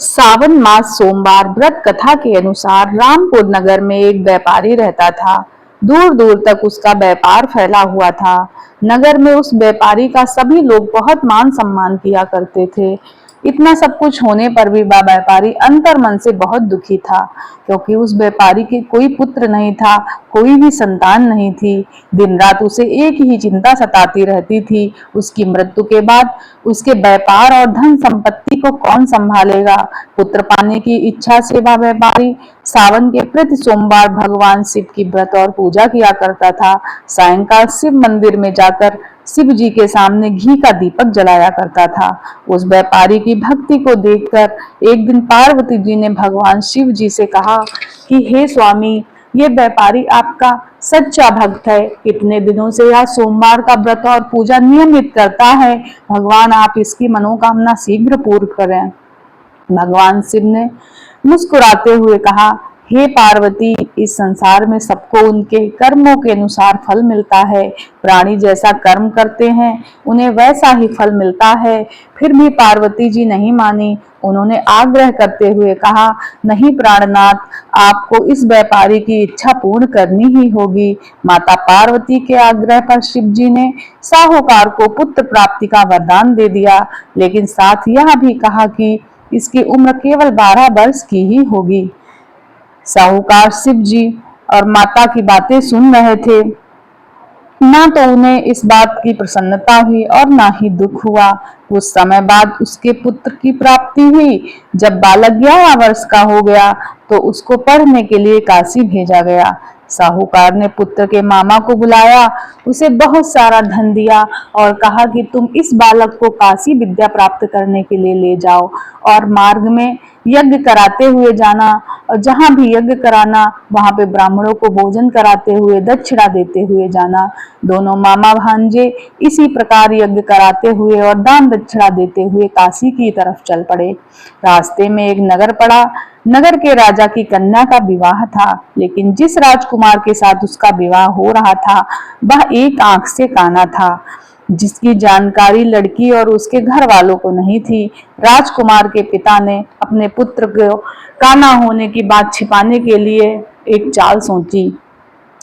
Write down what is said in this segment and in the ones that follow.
सावन मास सोमवार व्रत कथा के अनुसार रामपुर नगर में एक व्यापारी रहता था। दूर दूर तक उसका व्यापार फैला हुआ था। नगर में उस व्यापारी का सभी लोग बहुत मान सम्मान किया करते थे। इतना सब कुछ होने पर भी वह व्यापारी अंतर मन से बहुत दुखी था, क्योंकि उस व्यापारी के कोई पुत्र नहीं था, कोई भी संतान नहीं थी। दिन रात उसे एक ही चिंता सताती रहती थी, उसकी मृत्यु के बाद उसके व्यापार और धन संपत्ति को कौन संभालेगा। पुत्र पाने की इच्छा से वह व्यापारी सावन के प्रति सोमवार भगवान शिव की व्रत और पूजा किया करता था। सायंकाल शिव मंदिर में जाकर शिव जी के सामने घी का दीपक जलाया करता था। उस व्यापारी की भक्ति को देखकर एक दिन पार्वती जी ने भगवान शिव जी से कहा कि हे स्वामी, ये व्यापारी आपका सच्चा भक्त है। कितने दिनों से यह सोमवार का व्रत और पूजा नियमित करता है। भगवान आप इसकी मनोकामना शीघ्र पूर्ण करें। भगवान शिव ने मुस्कुराते हुए कहा, हे पार्वती, इस संसार में सबको उनके कर्मों के अनुसार फल मिलता है। प्राणी जैसा कर्म करते हैं उन्हें वैसा ही फल मिलता है। फिर भी पार्वती जी नहीं मानी। उन्होंने आग्रह करते हुए कहा, नहीं प्राणनाथ, आपको इस व्यापारी की इच्छा पूर्ण करनी ही होगी। माता पार्वती के आग्रह पर शिव जी ने साहूकार को पुत्र प्राप्ति का वरदान दे दिया, लेकिन साथ यह भी कहा कि इसकी उम्र केवल 12 वर्ष की ही होगी। साहूकार शिव जी और माता की बातें सुन रहे थे। ना तो उन्हें इस बात की प्रसन्नता हुई और ना ही दुख हुआ। कुछ समय बाद उसके पुत्र की प्राप्ति हुई। जब बालक 11 वर्ष का हो गया तो उसको पढ़ने के लिए काशी भेजा गया। साहूकार ने पुत्र के मामा को बुलाया, उसे बहुत सारा धन दिया और कहा कि तुम इस बालक को काशी विद्या प्राप्त करने के लिए ले जाओ और मार्ग में यज्ञ कराते हुए जाना, और जहां भी यज्ञ कराना वहां पे ब्राह्मणों को भोजन कराते हुए दक्षिणा देते हुए जाना। दोनों मामा भांजे इसी प्रकार यज्ञ कराते हुए और दान दक्षिणा देते हुए काशी की तरफ चल पड़े। रास्ते में एक नगर पड़ा। नगर के राजा की कन्या का विवाह था, लेकिन जिस राजकुमार के साथ उसका विवाह हो रहा था वह एक आंख से काना था, जिसकी जानकारी लड़की और उसके घर वालों को नहीं थी। राजकुमार के पिता ने अपने पुत्र को काना होने की बात छिपाने के लिए एक चाल सोची।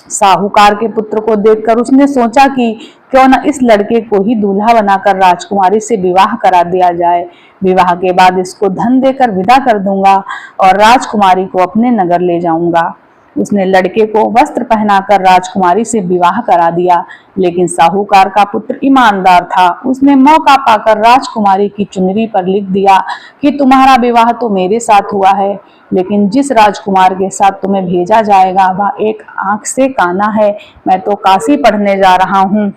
साहूकार के पुत्र को देखकर उसने सोचा कि क्यों न इस लड़के को ही दूल्हा बनाकर राजकुमारी से विवाह करा दिया जाए। विवाह के बाद इसको धन देकर विदा कर दूंगा और राजकुमारी को अपने नगर ले जाऊंगा। उसने लड़के को वस्त्र पहनाकर राजकुमारी से विवाह करा दिया, लेकिन साहूकार का पुत्र ईमानदार था। उसने मौका पाकर राजकुमारी की चुनरी पर लिख दिया कि तुम्हारा विवाह तो मेरे साथ हुआ है, लेकिन जिस राजकुमार के साथ तुम्हें भेजा जाएगा वह एक आंख से काना है। मैं तो काशी पढ़ने जा रहा हूँ।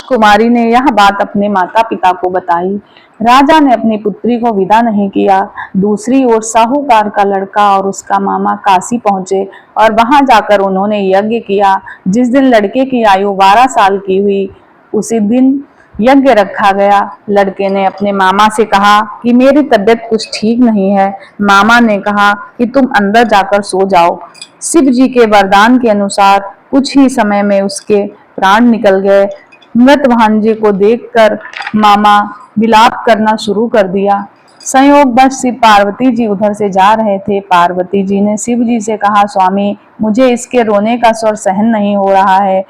कुमारी ने यह बात अपने माता पिता को बताई। राजा ने अपनी पुत्री को विदा नहीं किया। दूसरी ओर साहूकार का लड़का और उसका मामा काशी पहुंचे और वहां जाकर उन्होंने यज्ञ किया। जिस दिन लड़के की आयु 12 साल की हुई उसी दिन यज्ञ रखा गया। लड़के ने अपने मामा से कहा कि मेरी तबीयत कुछ ठीक नहीं है। मामा ने कहा कि तुम अंदर जाकर सो जाओ। शिव जी के वरदान के अनुसार कुछ ही समय में उसके प्राण निकल गए। मृत भांजे को देखकर मामा विलाप करना शुरू कर दिया। संयोगवश शिव पार्वती जी उधर से जा रहे थे। पार्वती जी ने शिव जी से कहा, स्वामी, मुझे इसके रोने का स्वर सहन नहीं हो रहा है।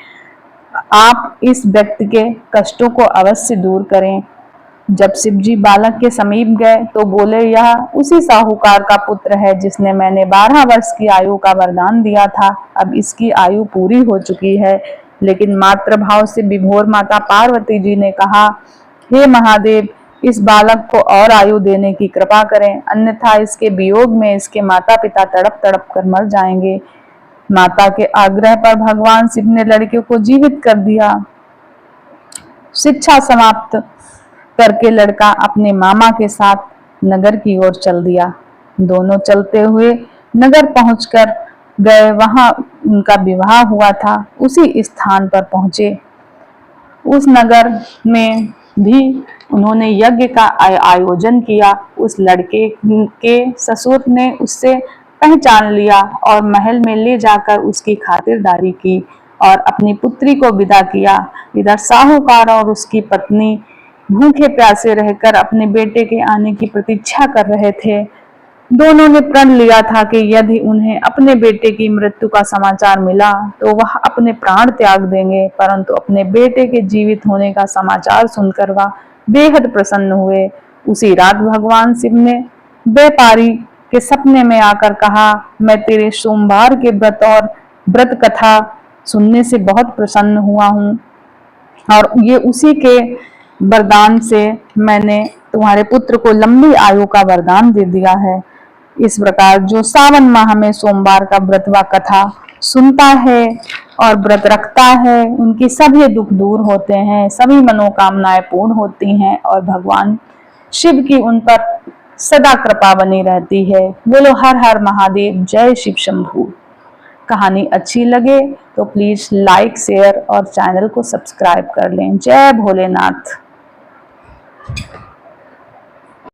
आप इस व्यक्ति के कष्टों को अवश्य दूर करें। जब शिव जी बालक के समीप गए तो बोले, यह उसी साहूकार का पुत्र है जिसने मैंने 12 वर्ष की आयु का वरदान दिया था। अब इसकी आयु पूरी हो चुकी है। लेकिन मातृ भाव से विभोर माता पार्वती जी ने कहा, हे महादेव, इस बालक को और आयु देने की कृपा करें, अन्यथा इसके वियोग में इसके माता पिता तड़प तड़प कर मर जाएंगे। माता के आग्रह पर भगवान शिव ने लड़के को जीवित कर दिया। शिक्षा समाप्त करके लड़का अपने मामा के साथ नगर की ओर चल दिया। दोनों चलते हुए नगर पहुंचकर गए। वहां उनका विवाह हुआ था। उसी स्थान पर पहुंचे। उस नगर में भी उन्होंने यज्ञ का आयोजन किया। उस लड़के के ससुर ने उससे पहचान लिया और महल में ले जाकर उसकी खातिरदारी की और अपनी पुत्री को विदा किया। इधर साहूकार और उसकी पत्नी भूखे प्यासे रहकर अपने बेटे के आने की प्रतीक्षा कर रहे थे। दोनों ने प्रण लिया था कि यदि उन्हें अपने बेटे की मृत्यु का समाचार मिला तो वह अपने प्राण त्याग देंगे, परंतु अपने बेटे के जीवित होने का समाचार सुनकर वह बेहद प्रसन्न हुए। उसी रात भगवान शिव ने व्यापारी के सपने में आकर कहा, मैं तेरे सोमवार के व्रत और व्रत कथा सुनने से बहुत प्रसन्न हुआ हूँ और ये उसी के वरदान से मैंने तुम्हारे पुत्र को लंबी आयु का वरदान दे दिया है। इस प्रकार जो सावन माह में सोमवार का व्रत व कथा सुनता है और व्रत रखता है, उनकी सभी दुख दूर होते हैं, सभी मनोकामनाएं पूर्ण होती हैं और भगवान शिव की उन पर सदा कृपा बनी रहती है। बोलो हर हर महादेव, जय शिव शंभू। कहानी अच्छी लगे तो प्लीज लाइक, शेयर और चैनल को सब्सक्राइब कर लें। जय भोलेनाथ।